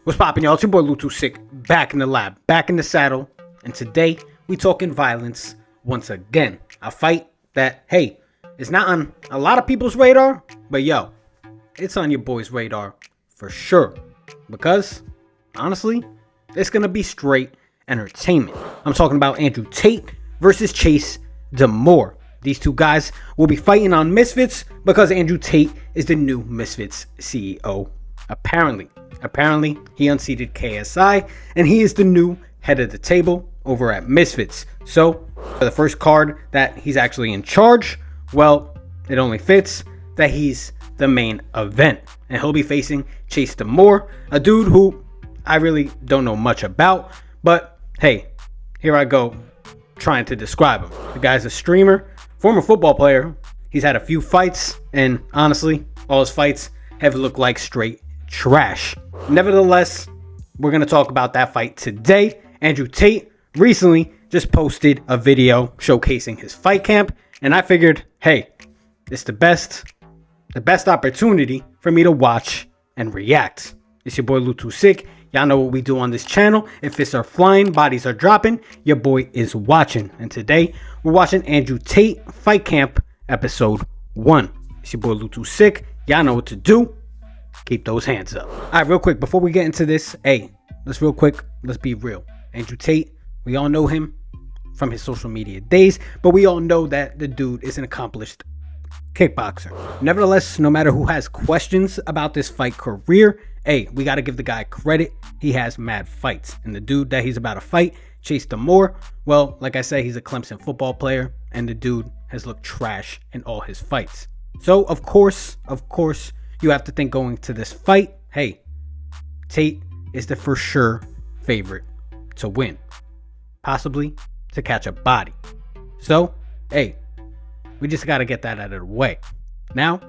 What's poppin', y'all? It's your boy Lutu Sick, back in the lab, back in the saddle, and today we talking violence once again. A fight that, hey, is not on a lot of people's radar, but yo, it's on your boy's radar for sure. Because, honestly, it's gonna be straight entertainment. I'm talking about Andrew Tate versus Chase DeMoor. These two guys will be fighting on Misfits because Andrew Tate is the new Misfits CEO. Apparently, he unseated KSI, and he is the new head of the table over at Misfits. So, for the first card that he's actually in charge, well, it only fits that he's the main event. And he'll be facing Chase DeMoor, a dude who I really don't know much about. But, hey, here I go trying to describe him. The guy's a streamer, former football player. He's had a few fights, and honestly, all his fights have looked like straight trash. Nevertheless, we're going to talk about that fight today. Andrew Tate recently just posted a video showcasing his fight camp, and I figured, hey, it's the best opportunity for me to watch and react. It's your boy Lutu Sick. Y'all know what we do on this channel. If fists are flying, bodies are dropping, your boy is watching. And today, we're watching Andrew Tate Fight Camp Episode 1. It's your boy Lutu Sick. Y'all know what to do. Keep those hands up. All right, real quick, before we get into this, hey, let's be real. Andrew Tate, we all know him from his social media days, but we all know that the dude is an accomplished kickboxer. Nevertheless, no matter who has questions about this fight career, hey, we got to give the guy credit. He has mad fights. And the dude that he's about to fight, Chase DeMoor, well, like I said, he's a Clemson football player, and the dude has looked trash in all his fights. So, of course, you have to think going to this fight, hey, Tate is the for sure favorite to win. Possibly to catch a body. So, hey, we just got to get that out of the way. Now,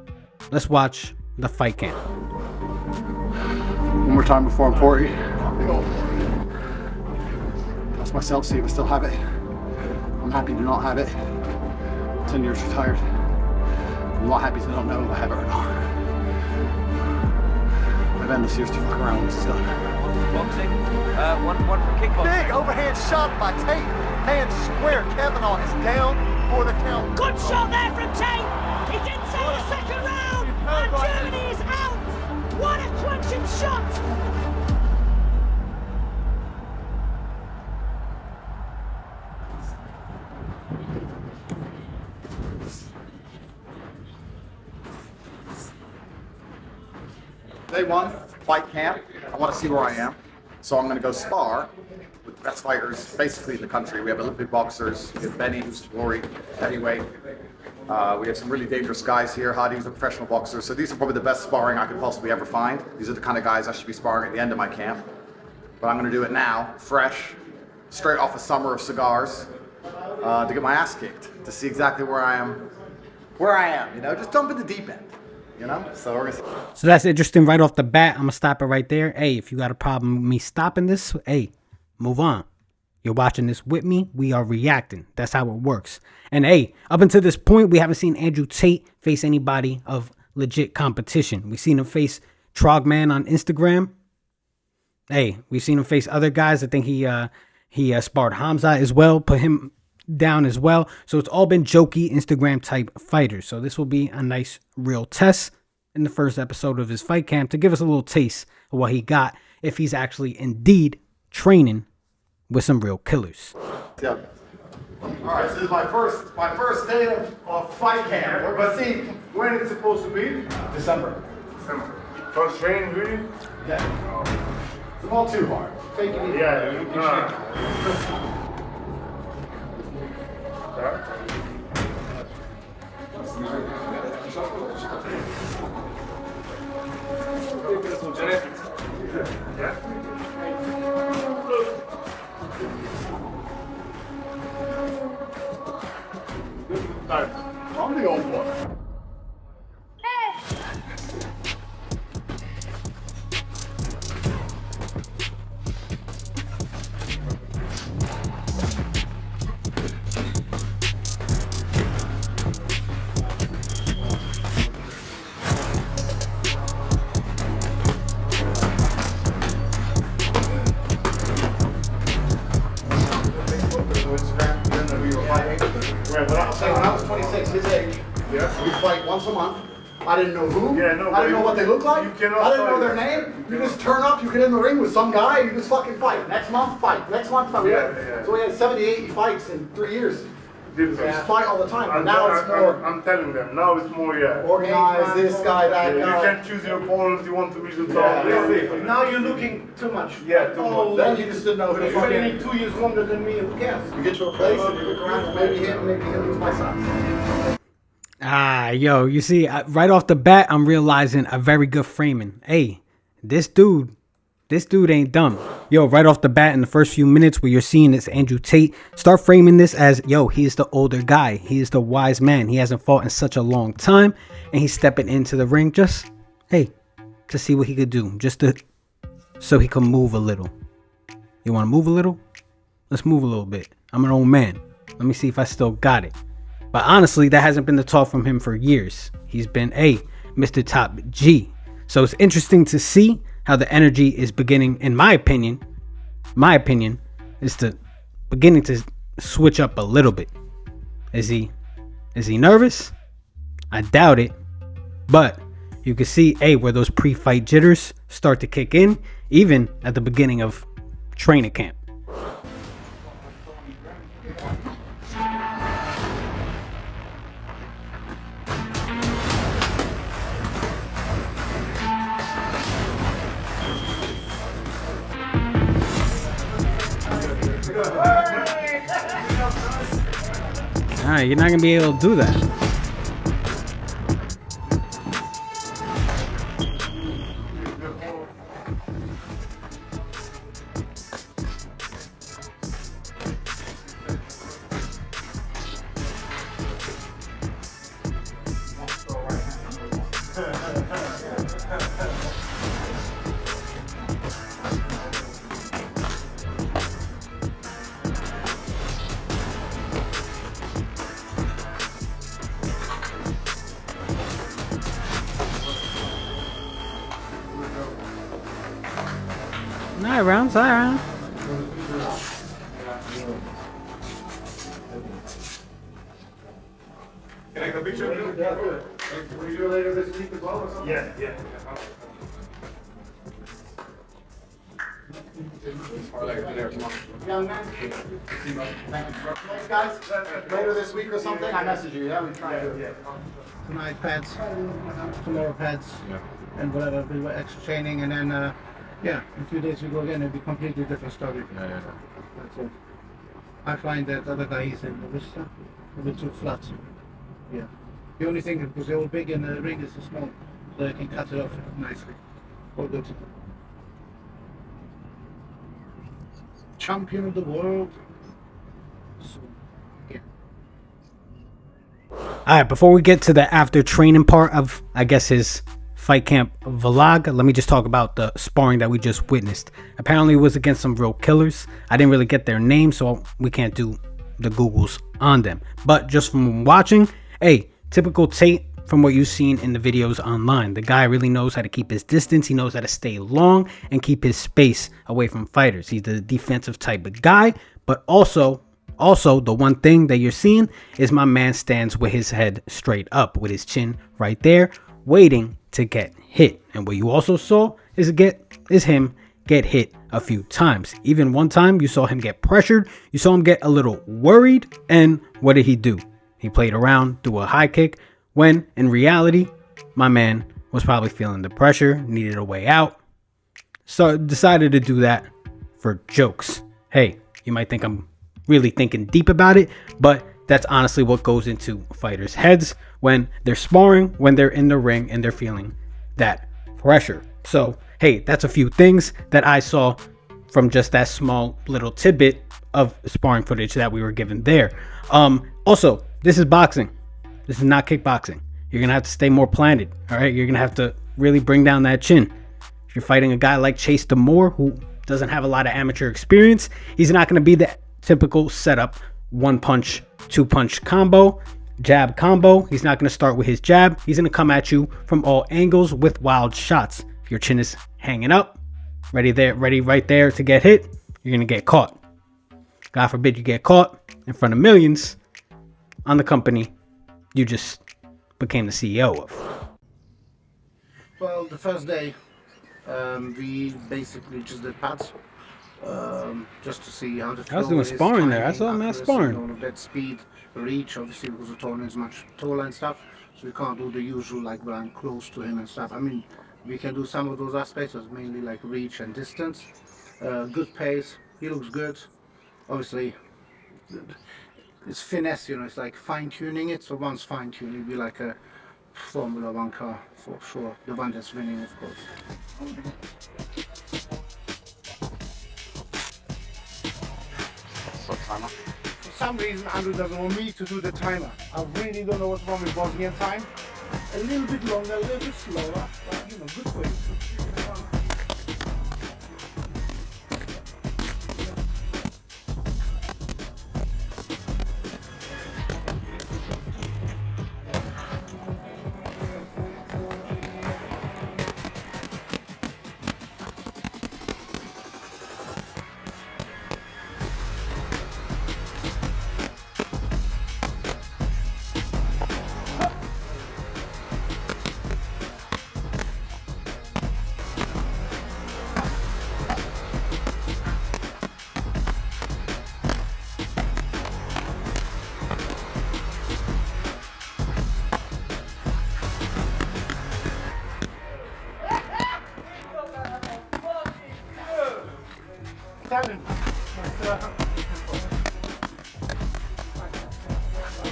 let's watch the fight camp. One more time before I'm 40. Test myself, see if I still have it. I'm happy to not have it. 10 years retired. I'm not happy to not know if I have it or not. My event this year's to fuck around when this is done. Boxing, one for kickboxing. Big overhand shot by Tate. Hands square. Kavanaugh is down for the count. Good shot there from Tate. He didn't say the second round. And Germany is out. What a crunching shot. Day one, fight camp. I want to see where I am. So I'm going to go spar with the best fighters basically in the country. We have Olympic boxers. We have Benny, who's glory, heavyweight. We have some really dangerous guys here. Hadi's a professional boxer. So these are probably the best sparring I could possibly ever find. These are the kind of guys I should be sparring at the end of my camp. But I'm going to do it now, fresh, straight off a summer of cigars, to get my ass kicked, to see exactly where I am, you know, just jump in the deep end. You know? So that's interesting right off the bat. I'm going to stop it right there. Hey, if you got a problem with me stopping this, hey, move on. You're watching this with me. We are reacting. That's how it works. And hey, up until this point, we haven't seen Andrew Tate face anybody of legit competition. We've seen him face Trogman on Instagram. Hey, we've seen him face other guys. I think he sparred Hamza as well, put him down as well. So it's all been jokey Instagram type fighters. So this will be a nice real test in the first episode of his fight camp to give us a little taste of what he got if he's actually indeed training with some real killers. Yeah. All right, so this is my first day of fight camp. But see, when it's supposed to be? December. First training, really? Yeah. It's not too hard. Take it easy. Yeah. I'm the old one. We fight once a month. I didn't know who. Yeah, no, I didn't know what they look like. you cannot I didn't know fight. their name. You just turn up, you get in the ring with some guy, you just fucking fight. Next month, fight. Next month, fight. Yeah. So we had 70, 80 fights in 3 years. Different. We just fight all the time. But I'm, now it's more I'm telling them. Now it's more, organized, this guy, that You guy. can't choose your opponents. You want to reach the top. Yeah. Now you're looking too much. Yeah, too Oh, much. Then you just didn't know who the You're fuck training is. 2 years longer than me. Who cares? You get to a place and you look around and maybe him lose my son. Yo, you see, right off the bat, I'm realizing a very good framing. Hey, this dude ain't dumb. Yo, right off the bat, in the first few minutes where you're seeing this Andrew Tate, start framing this as, yo, he's the older guy. He is the wise man. He hasn't fought in such a long time, and he's stepping into the ring just, hey, to see what he could do, so he can move a little. You want to move a little? Let's move a little bit. I'm an old man. Let me see if I still got it. But honestly, that hasn't been the talk from him for years. He's been Mr. Top G. So it's interesting to see how the energy is beginning, in my opinion, is beginning to switch up a little bit. Is he nervous? I doubt it. But you can see, where those pre-fight jitters start to kick in, even at the beginning of training camp. Alright, you're not gonna be able to do that. Alright, rounds, alright. Can I get a picture? Will you do it later this week as well or something? Yeah. Young man. Thank you. Thanks, guys. Later this week or something, I message you. Yeah, we try to. Tonight pads, tomorrow pads, and whatever. We were extra training, and then in a few days we go again. It'll be completely different story. That's all. I find that other guy is in the wrist a bit too flat. Yeah. The only thing because they're all big and the ring is so small, so I can cut it off nicely. All good. Champion of the world. So, yeah. Alright, before we get to the after training part of, I guess, his fight camp vlog, let me just talk about the sparring that we just witnessed. Apparently it was against some real killers. I didn't really get their names, so we can't do the Googles on them. But just from watching, typical Tate from what you've seen in the videos online. The guy really knows how to keep his distance. He knows how to stay long and keep his space away from fighters. He's the defensive type of guy, but also the one thing that you're seeing is my man stands with his head straight up, with his chin right there, waiting to get hit. And what you also saw is him get hit a few times. Even one time you saw him get pressured. You saw him get a little worried. And what did he do? He played around, threw a high kick, when in reality, my man was probably feeling the pressure, needed a way out. So decided to do that for jokes. Hey, you might think I'm really thinking deep about it, but that's honestly what goes into fighters' heads when they're sparring, when they're in the ring and they're feeling that pressure. So, hey, that's a few things that I saw from just that small little tidbit of sparring footage that we were given there. Also, this is boxing. This is not kickboxing. You're going to have to stay more planted. All right. You're going to have to really bring down that chin. If you're fighting a guy like Chase DeMoor, who doesn't have a lot of amateur experience, he's not going to be the typical setup 1-punch, 2-punch combo, jab combo. He's not going to start with his jab. He's going to come at you from all angles with wild shots. If your chin is hanging up, ready right there to get hit, you're going to get caught. God forbid you get caught in front of millions on the company you just became the CEO of? Well, the first day, we basically just did pads, just to see how the flow I was doing is, sparring there. I timing, saw him at accuracy, sparring. all of that, speed, reach, obviously because the opponent is much taller and stuff, so we can't do the usual like when I'm close to him and stuff. I mean, we can do some of those aspects, but mainly like reach and distance. Good pace, he looks good. Obviously, it's finesse, you know, it's like fine-tuning it, so once fine-tuned, it'll be like a Formula 1 car, for sure. The one that's winning, of course. For some reason, Andrew doesn't want me to do the timer. I really don't know what's wrong with Bosnian time. A little bit longer, a little bit slower, but you know, good for you.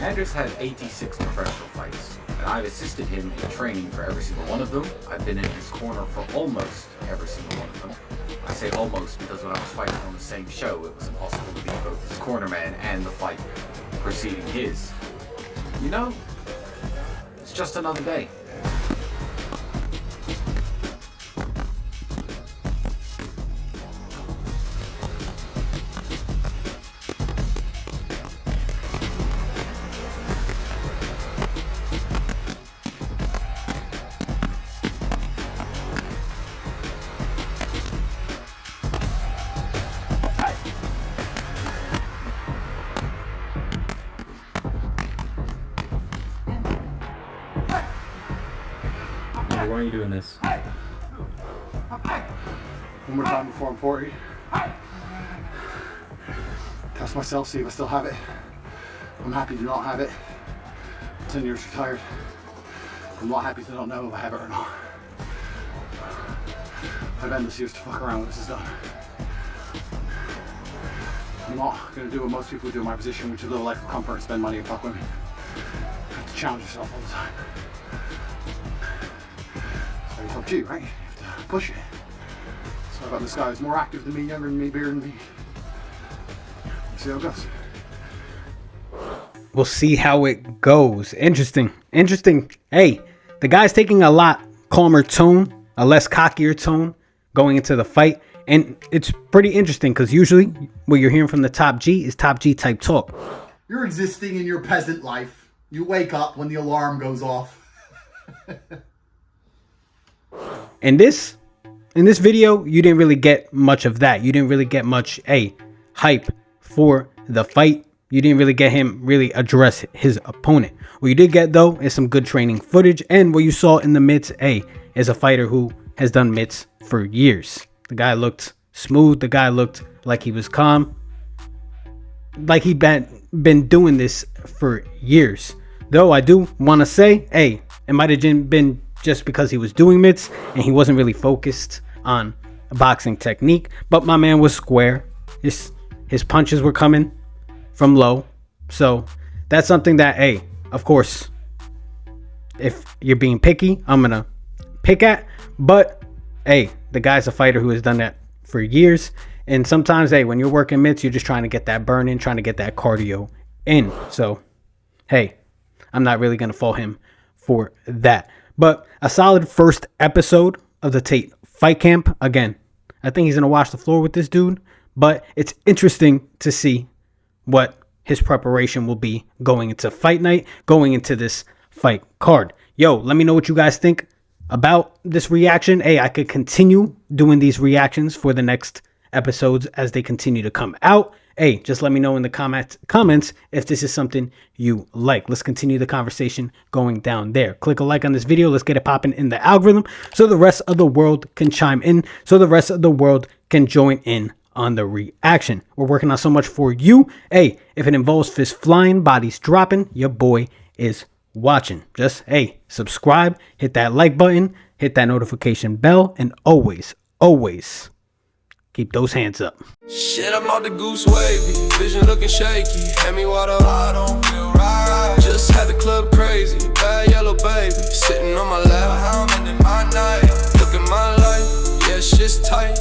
Andrew's had 86 professional fights, and I've assisted him in training for every single one of them. I've been in his corner for almost every single one of them. I say almost because when I was fighting on the same show, it was impossible to be both his corner man and the fight preceding his. You know, it's just another day. Why are you doing this? One more time before I'm 40. Test myself, see if I still have it. I'm happy to not have it. 10 years retired. I'm not happy to not know if I have it or not. I've endless years to fuck around when this is done. I'm not gonna do what most people do in my position, which is live a life of comfort and spend money and fuck women. You have to challenge yourself all the time. So it's up to you, right? You have to push it. So I've got this guy who's more active than me, younger than me, bigger than me. See how it goes. We'll see how it goes. Interesting. Hey, the guy's taking a lot calmer tone, a less cockier tone going into the fight. And it's pretty interesting because usually what you're hearing from the top G is top G type talk. You're existing in your peasant life. You wake up when the alarm goes off. In this video, you didn't really get much of that. You didn't really get much hype for the fight. You didn't really get him really address his opponent. What you did get though is some good training footage, and what you saw in the mitts is a fighter who has done mitts for years. The guy looked smooth. The guy looked like he was calm, like he'd been doing this for years. Though I do want to say, it might have been just because he was doing mitts and he wasn't really focused on boxing technique. But my man was square. His punches were coming from low. So that's something that, of course, if you're being picky, I'm going to pick at. But, the guy's a fighter who has done that for years. And sometimes, when you're working mitts, you're just trying to get that burn in, trying to get that cardio in. So, I'm not really going to fault him for that. But a solid first episode of the Tate Fight Camp. Again, I think he's going to wash the floor with this dude. But it's interesting to see what his preparation will be going into fight night, going into this fight card. Yo, let me know what you guys think about this reaction. I could continue doing these reactions for the next episodes as they continue to come out. hey, just let me know in the comments if this is something you like. Let's continue the conversation going down there. Click a like on this video. Let's get it popping in the algorithm so the rest of the world can chime in, so the rest of the world can join in on the reaction. We're working on so much for you. Hey, if it involves fists flying, bodies dropping, your boy is watching. Just, hey, subscribe, hit that like button, hit that notification bell, and always keep those hands up. Shit, I'm out the goose wavy, vision looking shaky. Hand me water, I don't feel right. Just had the club crazy, bad yellow baby, sitting on my lap. I'm ending my night, look at my life, yeah, shit's tight.